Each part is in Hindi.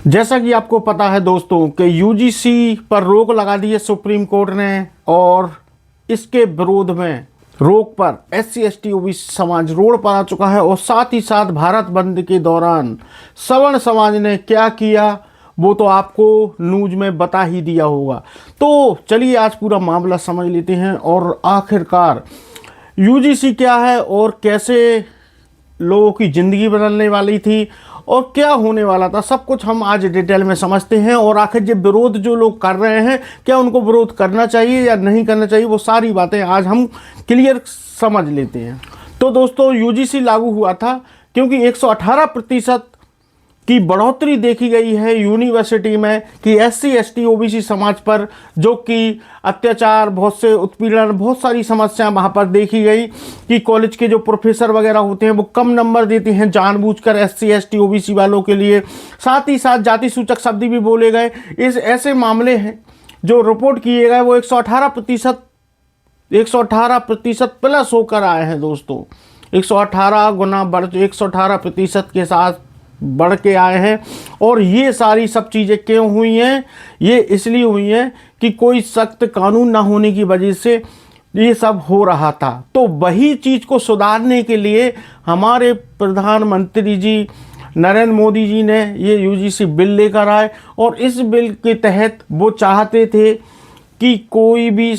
जैसा कि आपको पता है दोस्तों कि यूजीसी पर रोक लगा दी है सुप्रीम कोर्ट ने, और इसके विरोध में रोक पर एससी एसटी ओबीसी समाज रोड पर आ चुका है। और साथ ही साथ भारत बंद के दौरान सवर्ण समाज ने क्या किया वो तो आपको न्यूज में बता ही दिया होगा। तो चलिए आज पूरा मामला समझ लेते हैं और आखिरकार यूजीसी क्या है और कैसे लोगों की ज़िंदगी बदलने वाली थी और क्या होने वाला था, सब कुछ हम आज डिटेल में समझते हैं। और आखिर ये विरोध जो लोग कर रहे हैं क्या उनको विरोध करना चाहिए या नहीं करना चाहिए, वो सारी बातें आज हम क्लियर समझ लेते हैं। तो दोस्तों यूजीसी लागू हुआ था क्योंकि 118% की बढ़ोतरी देखी गई है यूनिवर्सिटी में कि एससी एसटी ओबीसी समाज पर, जो कि अत्याचार, बहुत से उत्पीड़न, बहुत सारी समस्याएं वहाँ पर देखी गई कि कॉलेज के जो प्रोफेसर वगैरह होते हैं वो कम नंबर देते हैं जानबूझकर एससी एसटी ओबीसी वालों के लिए। साथ ही साथ जाति सूचक शब्द भी बोले गए। इस ऐसे मामले हैं जो रिपोर्ट किए गए वो 118% प्लस होकर आए हैं दोस्तों। 118 गुना बढ़ 118% के साथ बढ़ के आए हैं। और ये सारी सब चीज़ें क्यों हुई हैं? ये इसलिए हुई हैं कि कोई सख्त कानून ना होने की वजह से ये सब हो रहा था। तो वही चीज़ को सुधारने के लिए हमारे प्रधानमंत्री जी नरेंद्र मोदी जी ने ये यूजीसी बिल लेकर आए। और इस बिल के तहत वो चाहते थे कि कोई भी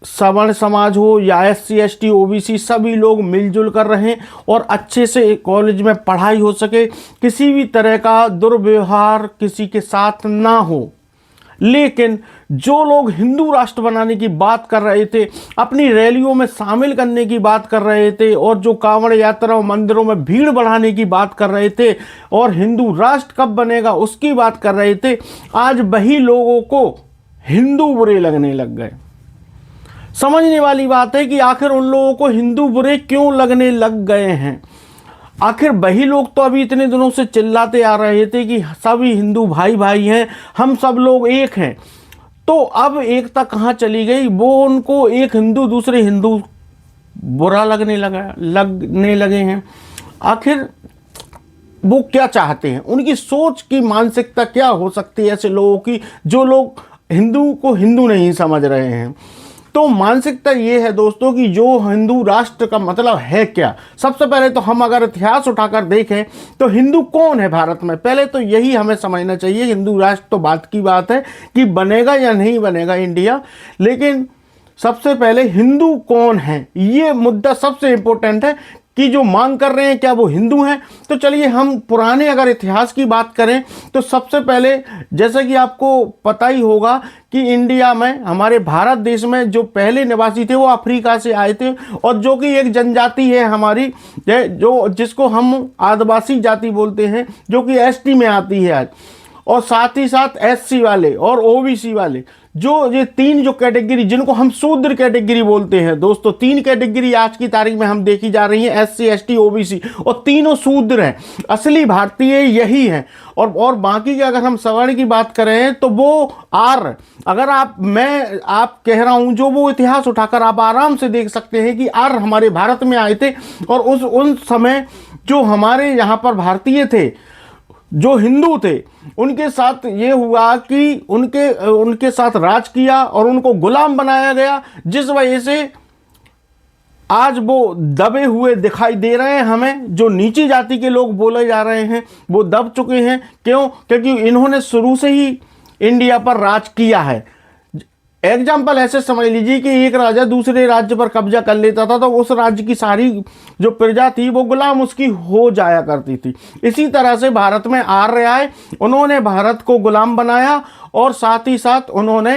सवर्ण समाज हो या एससी एसटी ओबीसी सभी लोग मिलजुल कर रहें और अच्छे से कॉलेज में पढ़ाई हो सके, किसी भी तरह का दुर्व्यवहार किसी के साथ ना हो। लेकिन जो लोग हिंदू राष्ट्र बनाने की बात कर रहे थे, अपनी रैलियों में शामिल करने की बात कर रहे थे, और जो कांवड़ यात्रा मंदिरों में भीड़ बढ़ाने की बात कर रहे थे और हिंदू राष्ट्र कब बनेगा उसकी बात कर रहे थे, आज वही लोगों को हिंदू बुरे लगने लग गए। समझने वाली बात है कि आखिर उन लोगों को हिंदू बुरे क्यों लगने लग गए हैं। आखिर वही लोग तो अभी इतने दिनों से चिल्लाते आ रहे थे कि सभी हिंदू भाई भाई हैं, हम सब लोग एक हैं। तो अब एकता कहाँ चली गई? वो उनको एक हिंदू दूसरे हिंदू बुरा लगने लगे हैं। आखिर वो क्या चाहते हैं? उनकी सोच की मानसिकता क्या हो सकती है ऐसे लोगों की जो लोग हिंदू को हिंदू नहीं समझ रहे हैं? तो मानसिकता ये है दोस्तों कि जो हिंदू राष्ट्र का मतलब है क्या। सबसे पहले तो हम अगर इतिहास उठाकर देखें तो हिंदू कौन है भारत में, पहले तो यही हमें समझना चाहिए। हिंदू राष्ट्र तो बात की बात है कि बनेगा या नहीं बनेगा इंडिया, लेकिन सबसे पहले हिंदू कौन है ये मुद्दा सबसे इंपॉर्टेंट है कि जो मांग कर रहे हैं क्या वो हिंदू हैं। तो चलिए हम पुराने अगर इतिहास की बात करें तो सबसे पहले जैसा कि आपको पता ही होगा कि इंडिया में, हमारे भारत देश में जो पहले निवासी थे वो अफ्रीका से आए थे, और जो कि एक जनजाति है हमारी, जो जिसको हम आदिवासी जाति बोलते हैं, जो कि एसटी में आती है आज। और साथ ही साथ एससी वाले और ओबीसी वाले, जो ये तीन जो कैटेगरी, जिनको हम शूद्र कैटेगरी बोलते हैं दोस्तों, तीन कैटेगरी आज की तारीख में हम देखी जा रही है, एससी एसटी ओबीसी, और तीनों शूद्र हैं। असली भारतीय यही है। और बाकी की अगर हम सवर्ण की बात करें तो वो आर्य, अगर आप कह रहा हूं, जो वो इतिहास उठाकर आप आराम से देख सकते हैं कि आर्य हमारे भारत में आए थे। और उन समय जो हमारे यहाँ पर भारतीय थे, जो हिंदू थे, उनके साथ ये हुआ कि उनके साथ राज किया और उनको गुलाम बनाया गया, जिस वजह से आज वो दबे हुए दिखाई दे रहे हैं। हमें जो नीची जाति के लोग बोले जा रहे हैं वो दब चुके हैं। क्यों? क्योंकि इन्होंने शुरू से ही इंडिया पर राज किया है। एग्जाम्पल ऐसे समझ लीजिए कि एक राजा दूसरे राज्य पर कब्जा कर लेता था तो उस राज्य की सारी जो प्रजा थी वो गुलाम उसकी हो जाया करती थी। इसी तरह से भारत में आर्य आए, उन्होंने भारत को गुलाम बनाया और साथ ही साथ उन्होंने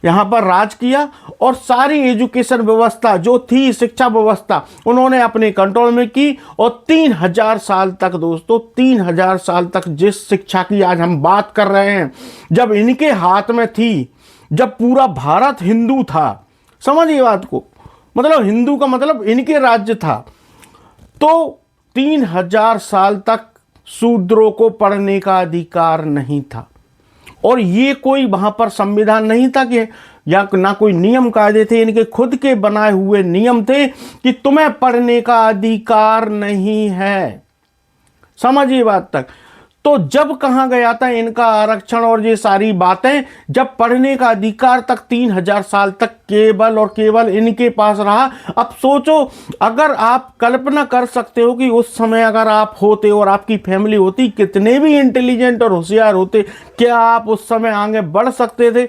यहाँ पर राज किया। और सारी एजुकेशन व्यवस्था जो थी, शिक्षा व्यवस्था, उन्होंने अपने कंट्रोल में की। और 3000 साल तक दोस्तों, 3000 साल तक जिस शिक्षा की आज हम बात कर रहे हैं, जब इनके हाथ में थी, जब पूरा भारत हिंदू था, समझिए बात को, मतलब हिंदू का मतलब इनके राज्य था, तो 3000 साल तक शूद्रों को पढ़ने का अधिकार नहीं था। और ये कोई वहां पर संविधान नहीं था कि या ना कोई नियम कायदे थे, इनके खुद के बनाए हुए नियम थे कि तुम्हें पढ़ने का अधिकार नहीं है। समझिए बात तक। तो जब कहाँ गया था इनका आरक्षण और ये सारी बातें, जब पढ़ने का अधिकार तक 3000 साल तक केवल और केवल इनके पास रहा। अब सोचो, अगर आप कल्पना कर सकते हो कि उस समय अगर आप होते और आपकी फैमिली होती, कितने भी इंटेलिजेंट और होशियार होते, क्या आप उस समय आगे बढ़ सकते थे?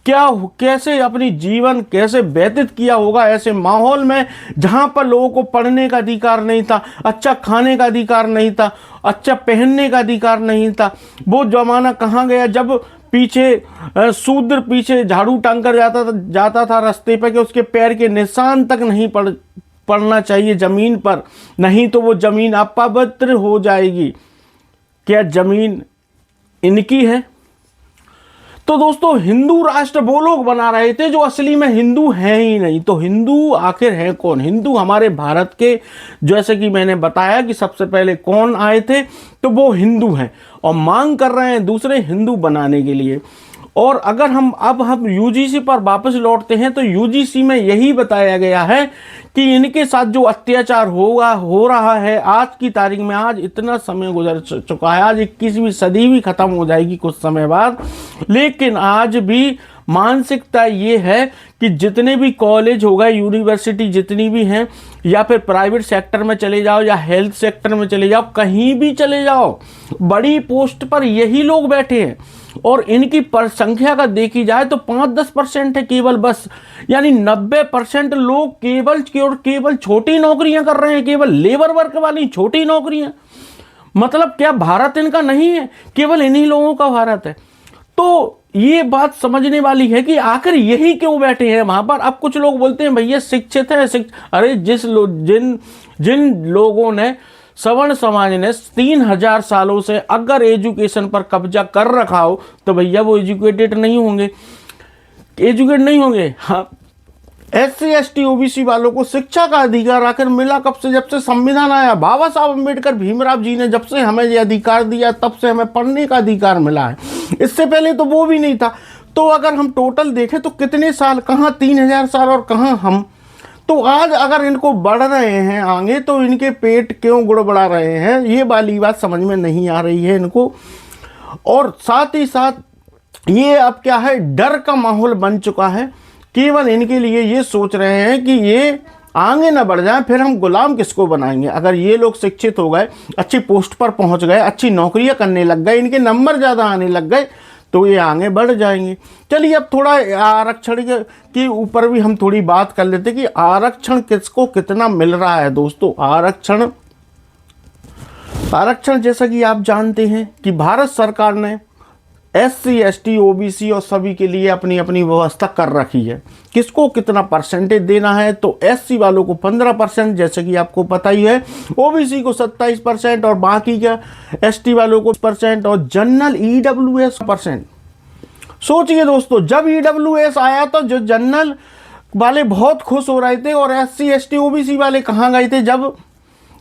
क्या कैसे अपनी जीवन कैसे व्यतीत किया होगा ऐसे माहौल में जहां पर लोगों को पढ़ने का अधिकार नहीं था, अच्छा खाने का अधिकार नहीं था, अच्छा पहनने का अधिकार नहीं था। वो जमाना कहाँ गया जब पीछे शूद्र पीछे झाड़ू टांग कर जाता था रास्ते पर कि उसके पैर के निशान तक नहीं पड़ना चाहिए जमीन पर, नहीं तो वो जमीन अपवित्र हो जाएगी। क्या जमीन इनकी है? तो दोस्तों, हिंदू राष्ट्र वो लोग बना रहे थे जो असली में हिंदू हैं ही नहीं। तो हिंदू आखिर है कौन? हिंदू हमारे भारत के, जैसे कि मैंने बताया कि सबसे पहले कौन आए थे, तो वो हिंदू हैं और मांग कर रहे हैं दूसरे हिंदू बनाने के लिए। और अगर हम यूजीसी पर वापस लौटते हैं तो यूजीसी में यही बताया गया है कि इनके साथ जो अत्याचार हो रहा है आज की तारीख में, आज इतना समय गुजर चुका है, आज 21वीं सदी भी खत्म हो जाएगी कुछ समय बाद, लेकिन आज भी मानसिकता ये है कि जितने भी कॉलेज हो गए, यूनिवर्सिटी जितनी भी हैं, या फिर प्राइवेट सेक्टर में चले जाओ या हेल्थ सेक्टर में चले जाओ, कहीं भी चले जाओ, बड़ी पोस्ट पर यही लोग बैठे हैं। और इनकी संख्या का देखी जाए तो 5-10% है केवल, बस। यानी 90% लोग केवल छोटी नौकरियां कर रहे हैं, केवल लेबर वर्क वाली छोटी नौकरियां। मतलब क्या भारत इनका नहीं है? केवल इन्हीं लोगों का भारत है। तो ये बात समझने वाली है कि आखिर यही क्यों बैठे हैं वहां पर। अब कुछ लोग बोलते हैं भैया शिक्षित है, अरे जिन लोगों ने, सवर्ण समाज ने 3000 सालों से अगर एजुकेशन पर कब्जा कर रखा हो तो भैया वो एजुकेट नहीं होंगे। हाँ, SC ST OBC वालों को शिक्षा का अधिकार आखिर मिला कब से? जब से संविधान आया। बाबा साहब अम्बेडकर भीमराव जी ने जब से हमें ये अधिकार दिया तब से हमें पढ़ने का अधिकार मिला है। इससे पहले तो वो भी नहीं था। तो अगर हम टोटल देखें तो कितने साल, कहाँ 3000 साल और कहाँ हम। तो आज अगर इनको बढ़ रहे हैं आगे तो इनके पेट क्यों गुड़बड़ा रहे हैं, ये वाली बात समझ में नहीं आ रही है इनको। और साथ ही साथ ये अब क्या है, डर का माहौल बन चुका है। केवल इनके लिए ये सोच रहे हैं कि ये आगे ना बढ़ जाए, फिर हम गुलाम किसको बनाएंगे। अगर ये लोग शिक्षित हो गए, अच्छी पोस्ट पर पहुंच गए, अच्छी नौकरियां करने लग गए, इनके नंबर ज़्यादा आने लग गए, तो ये आगे बढ़ जाएंगे। चलिए अब थोड़ा आरक्षण के ऊपर भी हम थोड़ी बात कर लेते कि आरक्षण किसको कितना मिल रहा है। दोस्तों, आरक्षण जैसा कि आप जानते हैं कि भारत सरकार ने SC ST OBC और सभी के लिए अपनी अपनी व्यवस्था कर रखी है। किसको कितना परसेंटेज देना है, तो SC वालों को 15%, जैसे कि आपको पता ही है, OBC को 27% और बाकी का ST वालों को % और जनरल EWS % सोचिए दोस्तों, जब EWS आया तो जो जनरल वाले बहुत खुश हो रहे थे और SC ST OBC वाले कहाँ गए थे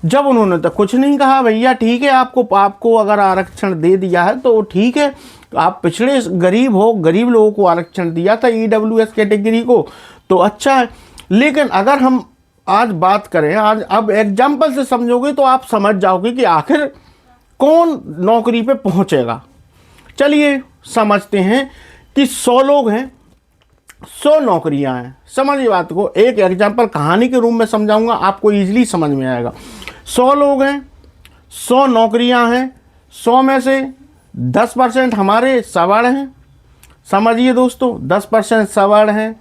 जब उन्होंने तो कुछ नहीं कहा। भैया ठीक है, आपको अगर आरक्षण दे दिया है तो ठीक है, आप पिछड़े गरीब लोगों को आरक्षण दिया था EWS कैटेगरी को, तो अच्छा है। लेकिन अगर हम आज बात करें, आज अब एग्जाम्पल से समझोगे तो आप समझ जाओगे कि आखिर कौन नौकरी पे पहुंचेगा। चलिए समझते हैं कि 100 लोग हैं, 100 नौकरियां हैं। समझिए बात को, एक एग्जाम्पल कहानी के रूप में समझाऊंगा, आपको इजीली समझ में आएगा। 100 लोग हैं, 100 नौकरियां हैं, 100 में से 10% हमारे सवर्ण हैं। समझिए दोस्तों, 10% सवर्ण हैं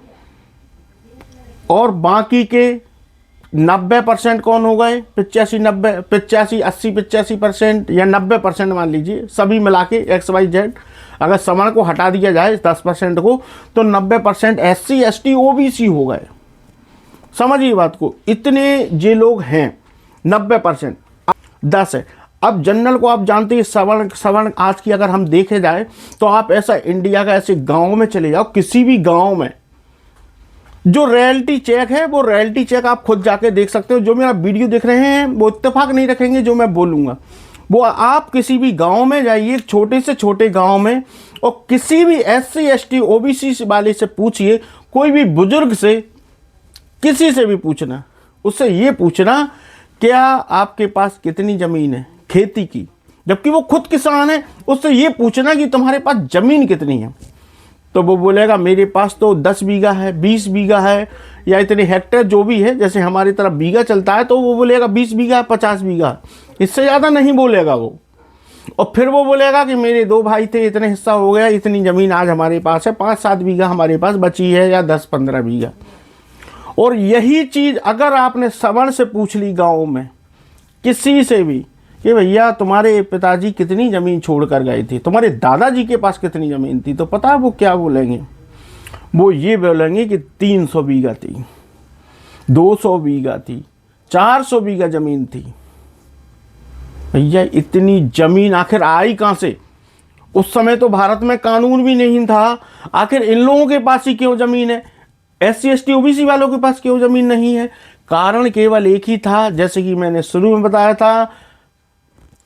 और बाकी के 90% कौन हो गए? 85% या 90% मान लीजिए, सभी मिला के XYZ। अगर सवर्ण को हटा दिया जाए 10% को, तो 90% SC ST OBC हो गए। समझिए बात को, इतने ये लोग हैं, 90%। 10 है। अब जनरल को आप जानते हैं, सवर्ण आज की अगर हम देखे जाए तो आप ऐसा इंडिया का ऐसे गांव में चले जाओ, किसी भी गांव में जो रॉयल्टी चेक है, वो रॉयल्टी चेक आप खुद जाके देख सकते हो। जो मेरा वीडियो देख रहे हैं वो इत्तेफाक नहीं रखेंगे जो मैं बोलूँगा, वो आप किसी भी गांव में जाइए, छोटे से छोटे गांव में, और किसी भी SC ST OBC वाले से पूछिए, कोई भी बुजुर्ग से, किसी से भी पूछना, उससे ये पूछना क्या आपके पास कितनी ज़मीन है खेती की, जबकि वो खुद किसान है। उससे ये पूछना कि तुम्हारे पास ज़मीन कितनी है, तो वो बोलेगा मेरे पास तो 10 बीघा है, 20 बीघा है, या इतने हेक्टेयर जो भी है, जैसे हमारी तरफ बीघा चलता है तो वो बोलेगा 20 बीघा, 50 बीघा, इससे ज़्यादा नहीं बोलेगा वो। और फिर वो बोलेगा कि मेरे 2 भाई थे, इतने हिस्सा हो गया, इतनी ज़मीन आज हमारे पास है, 5-7 बीघा हमारे पास बची है, या 10-15 बीघा। और यही चीज़ अगर आपने सवर्ण से पूछ ली गाँव में किसी से भी कि भैया तुम्हारे पिताजी कितनी ज़मीन छोड़ कर गए थे, तुम्हारे दादाजी के पास कितनी ज़मीन थी, तो पता है वो क्या बोलेंगे? वो ये बोलेंगे कि 300 बीघा थी, 200 बीघा थी, 400 बीघा ज़मीन थी। भैया इतनी ज़मीन आखिर आई कहाँ से? उस समय तो भारत में कानून भी नहीं था, आखिर इन लोगों के पास ही क्यों ज़मीन है? SC ST OBC वालों के पास क्यों ज़मीन नहीं है? कारण केवल एक ही था, जैसे कि मैंने शुरू में बताया था,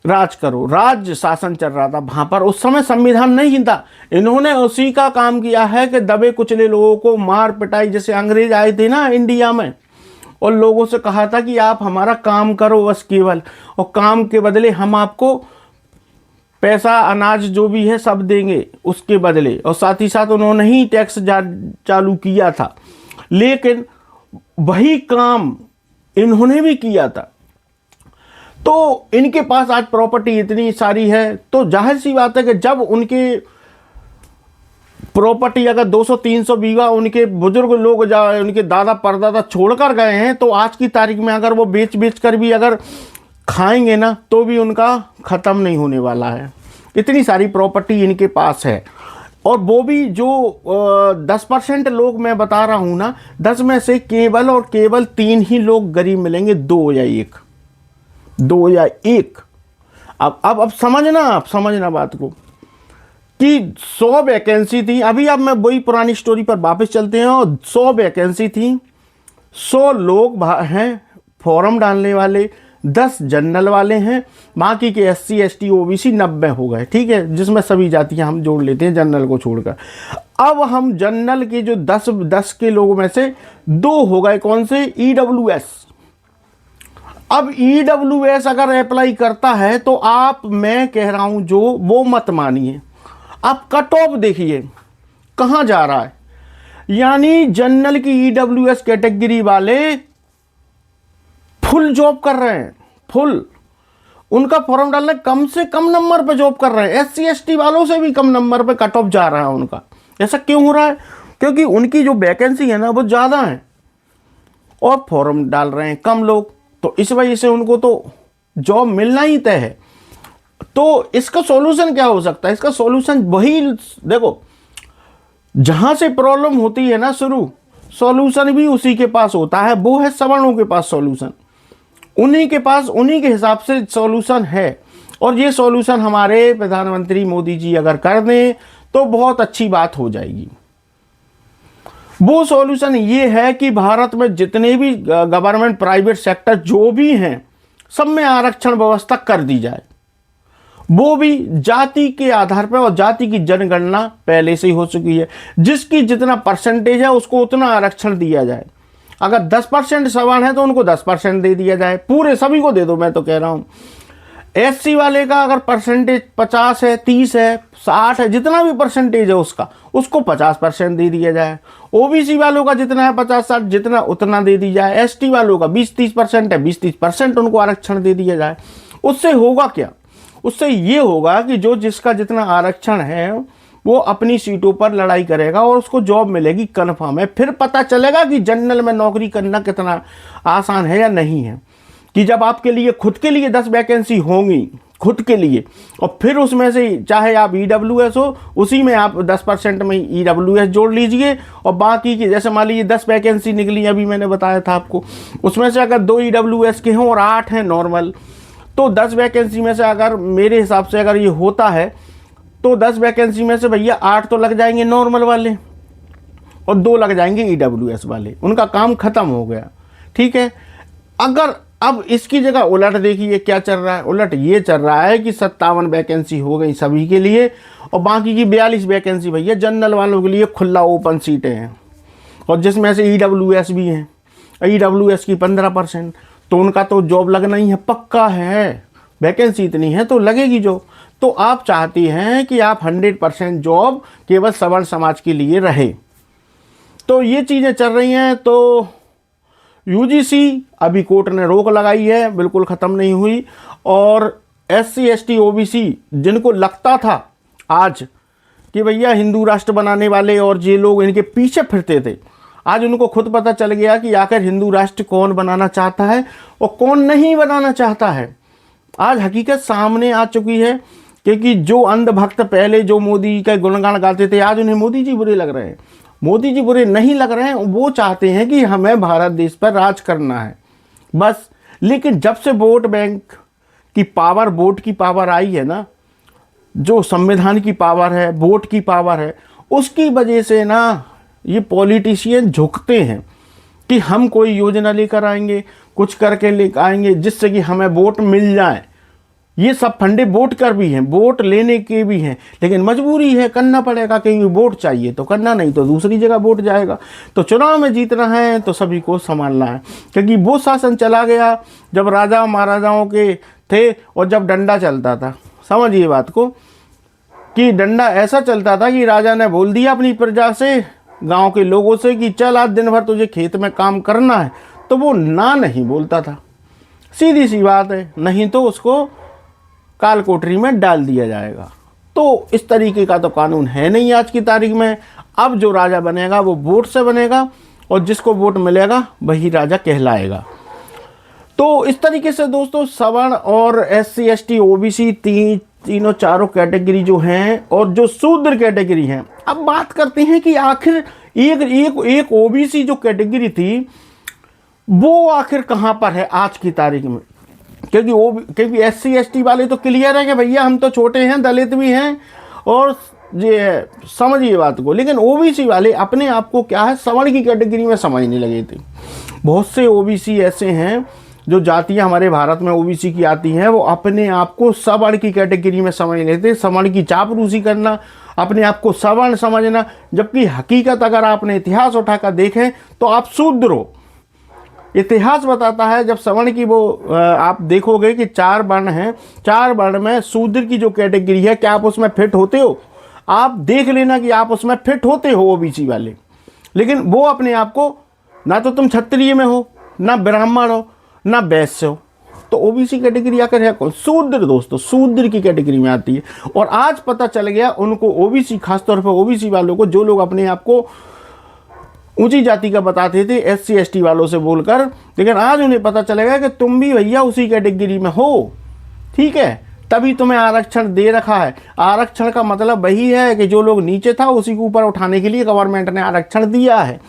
राज करो, राज्य शासन चल रहा था वहां पर। उस समय संविधान नहीं था, इन्होंने उसी का काम किया है कि दबे कुचले लोगों को मार पिटाई, जैसे अंग्रेज आए थे ना इंडिया में, और लोगों से कहा था कि आप हमारा काम करो बस केवल, और काम के बदले हम आपको पैसा अनाज जो भी है सब देंगे उसके बदले, और साथ ही साथ उन्होंने ही टैक्स चालू किया था। लेकिन वही काम इन्होंने भी किया था, तो इनके पास आज प्रॉपर्टी इतनी सारी है, तो जाहिर सी बात है कि जब उनके प्रॉपर्टी अगर 200-300 बीघा उनके बुजुर्ग लोग उनके दादा परदादा छोड़कर गए हैं, तो आज की तारीख में अगर वो बेच कर भी अगर खाएंगे ना, तो भी उनका ख़त्म नहीं होने वाला है। इतनी सारी प्रॉपर्टी इनके पास है। और वो भी जो 10% लोग मैं बता रहा हूँ ना, 10 में से केवल और केवल 3 ही लोग गरीब मिलेंगे, 2 या 1। अब समझना बात को कि 100 वैकेंसी थी। अभी अब मैं वही पुरानी स्टोरी पर वापस चलते हैं, और 100 वैकेंसी थी, 100 लोग हैं फॉर्म डालने वाले, 10 जनरल वाले हैं, बाकी के SC ST OBC 90 हो गए, ठीक है, जिसमें सभी जातियां हम जोड़ लेते हैं जनरल को छोड़कर। अब हम जनरल के जो 10 के लोगों में से 2 हो गए, कौन से? EWS। अब EWS अगर अप्लाई करता है तो आप, मैं कह रहा हूं जो, वो मत मानिए, आप कट ऑफ देखिए कहां जा रहा है। यानी जनरल की EWS कैटेगरी वाले फुल जॉब कर रहे हैं, फुल। उनका फॉर्म डालने कम से कम नंबर पे जॉब कर रहे हैं, SC ST वालों से भी कम नंबर पे कट ऑफ जा रहा है उनका। ऐसा क्यों हो रहा है? क्योंकि उनकी जो वैकेंसी है ना वो ज़्यादा है, और फॉर्म डाल रहे हैं कम लोग, तो इस वजह से उनको तो जॉब मिलना ही तय है। तो इसका सॉल्यूशन क्या हो सकता है? इसका सॉल्यूशन वही, देखो, जहां से प्रॉब्लम होती है ना शुरू, सॉल्यूशन भी उसी के पास होता है, वो है सवर्णों के पास सॉल्यूशन। उन्हीं के पास, उन्हीं के हिसाब से सॉल्यूशन है। और ये सॉल्यूशन हमारे प्रधानमंत्री मोदी जी अगर कर दें तो बहुत अच्छी बात हो जाएगी। वो सॉल्यूशन ये है कि भारत में जितने भी गवर्नमेंट प्राइवेट सेक्टर जो भी हैं, सब में आरक्षण व्यवस्था कर दी जाए। वो भी जाति के आधार पर, और जाति की जनगणना पहले से ही हो चुकी है, जिसकी जितना परसेंटेज है उसको उतना आरक्षण दिया जाए। अगर 10% सवर्ण है तो उनको 10% दे दिया जाए, पूरे सभी को दे दो। मैं तो कह रहा हूँ SC वाले का अगर परसेंटेज 50 है, 30 है, 60 है, जितना भी परसेंटेज है उसका, उसको 50% दे दिया जाए। OBC वालों का जितना है 50-60 जितना उतना दे दी जाए। ST वालों का 20-30% है, 20-30% उनको आरक्षण दे दिया जाए। उससे होगा क्या? उससे ये होगा कि जो जिसका जितना आरक्षण है वो अपनी सीटों पर लड़ाई करेगा और उसको जॉब मिलेगी कन्फर्म है। फिर पता चलेगा कि जनरल में नौकरी करना कितना आसान है या नहीं है। कि जब आपके लिए खुद के लिए 10 वैकेंसी होंगी खुद के लिए, और फिर उसमें से चाहे आप EWS हो, उसी में आप 10% में EWS जोड़ लीजिए, और बाकी की, जैसे मान लीजिए 10 वैकेंसी निकली अभी मैंने बताया था आपको, उसमें से अगर 2 EWS के हों और 8 हैं नॉर्मल, तो 10 वैकेंसी में से अगर मेरे हिसाब से अगर ये होता है तो 10 वैकेंसी में से भैया 8 तो लग जाएंगे नॉर्मल वाले और 2 लग जाएंगे EWS वाले, उनका काम खत्म हो गया। ठीक है। अगर अब इसकी जगह उलट देखिए क्या चल रहा है। उलट ये चल रहा है कि 57 वैकेंसी हो गई सभी के लिए, और बाकी की 42 वैकेंसी भैया जनरल वालों के लिए खुला ओपन सीटें हैं, और जिसमें से EWS भी हैं। EWS की 15%, तो उनका तो जॉब लगना ही है, पक्का है, वैकेंसी इतनी है तो लगेगी जॉब। तो आप चाहती हैं कि आप 100% जॉब केवल सवर्ण समाज के लिए रहे। तो ये चीज़ें चल रही हैं। तो यूजीसी अभी कोर्ट ने रोक लगाई है, बिल्कुल ख़त्म नहीं हुई। और SC ST OBC जिनको लगता था आज कि भैया हिंदू राष्ट्र बनाने वाले और ये लोग इनके पीछे फिरते थे, आज उनको खुद पता चल गया कि आखिर हिंदू राष्ट्र कौन बनाना चाहता है और कौन नहीं बनाना चाहता है। आज हकीकत सामने आ चुकी है, क्योंकि जो अंधभक्त पहले जो मोदी का गुणगान गाते थे, आज उन्हें मोदी जी बुरे लग रहे हैं। मोदी जी बुरे नहीं लग रहे हैं, वो चाहते हैं कि हमें भारत देश पर राज करना है बस। लेकिन जब से वोट बैंक की पावर, वोट की पावर आई है ना, जो संविधान की पावर है, वोट की पावर है, उसकी वजह से ना ये पॉलिटिशियन झुकते हैं कि हम कोई योजना लेकर आएंगे, कुछ करके लेकर आएंगे जिससे कि हमें वोट मिल जाए। ये सब फंडे वोट कर भी हैं, वोट लेने के भी हैं, लेकिन मजबूरी है, करना पड़ेगा, क्योंकि वोट चाहिए तो करना, नहीं तो दूसरी जगह वोट जाएगा। तो चुनाव में जीतना है तो सभी को संभालना है, क्योंकि वो शासन चला गया जब राजा महाराजाओं के थे और जब डंडा चलता था। समझिए बात को, कि डंडा ऐसा चलता था कि राजा ने बोल दिया अपनी प्रजा से, गांव के लोगों से कि चल आज दिन भर तुझे खेत में काम करना है, तो वो ना नहीं बोलता था। सीधी सी बात है, नहीं तो उसको काल कोठरी में डाल दिया जाएगा। तो इस तरीके का तो कानून है नहीं आज की तारीख में। अब जो राजा बनेगा वो वोट से बनेगा और जिसको वोट मिलेगा वही राजा कहलाएगा। तो इस तरीके से दोस्तों सवर्ण और SC ST OBC तीनों चारों कैटेगरी जो हैं और जो शूद्र कैटेगरी हैं, अब बात करते हैं कि आखिर एक OBC जो कैटेगरी थी वो आखिर कहाँ पर है आज की तारीख में। क्योंकि SC ST वाले तो क्लियर है कि भैया हम तो छोटे हैं, दलित भी हैं और ये है, समझिए बात को। लेकिन OBC वाले अपने आप को क्या है, सवर्ण की कैटेगरी में समझने लगे थे। बहुत से OBC ऐसे हैं, जो जातियां हमारे भारत में OBC की आती हैं, वो अपने आप को सवर्ण की कैटेगरी में समझ लेते। सवर्ण की चापलूसी करना, अपने आप को सवर्ण समझना, जबकि हकीकत अगर आपने इतिहास उठाकर देखें तो आप शूद्र हो। इतिहास बताता है, जब सवर्ण की वो आप देखोगे कि 4 वर्ण हैं, 4 वर्ण में शूद्र की जो कैटेगरी है, क्या आप उसमें फिट होते हो? आप देख लेना कि आप उसमें फिट होते हो OBC वाले। लेकिन वो अपने आप को, ना तो तुम क्षत्रिय में हो, ना ब्राह्मण हो, ना वैश्य हो, तो OBC कैटेगरी आकर है कौन? शूद्र। दोस्तों शूद्र की कैटेगरी में आती है। और आज पता चल गया उनको, OBC खासतौर पर OBC वालों को, जो लोग अपने आप को ऊंची जाति का बताते थे SC ST वालों से बोलकर, लेकिन आज उन्हें पता चलेगा कि तुम भी भैया उसी कैटेगरी में हो, ठीक है, तभी तुम्हें आरक्षण दे रखा है। आरक्षण का मतलब वही है कि जो लोग नीचे था उसी को ऊपर उठाने के लिए गवर्नमेंट ने आरक्षण दिया है।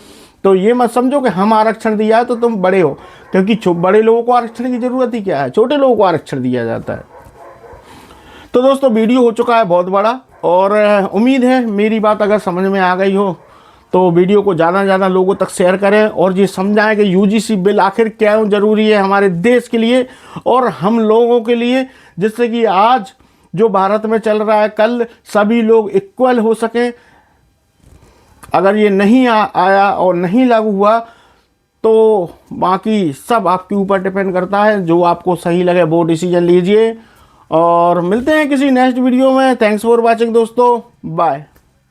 तो ये मत समझो कि हम आरक्षण दिया है तो तुम बड़े हो, क्योंकि बड़े लोगों को आरक्षण की जरूरत ही क्या है, छोटे लोगों को आरक्षण दिया जाता है। तो दोस्तों वीडियो हो चुका है बहुत बड़ा, और उम्मीद है मेरी बात अगर समझ में आ गई हो तो वीडियो को ज़्यादा से ज़्यादा लोगों तक शेयर करें और ये समझाएं कि UGC बिल आखिर क्यों ज़रूरी है हमारे देश के लिए और हम लोगों के लिए, जिससे कि आज जो भारत में चल रहा है कल सभी लोग इक्वल हो सकें। अगर ये नहीं आया और नहीं लागू हुआ तो बाकी सब आपके ऊपर डिपेंड करता है। जो आपको सही लगे वो डिसीजन लीजिए, और मिलते हैं किसी नेक्स्ट वीडियो में। थैंक्स फॉर वॉचिंग दोस्तों, बाय।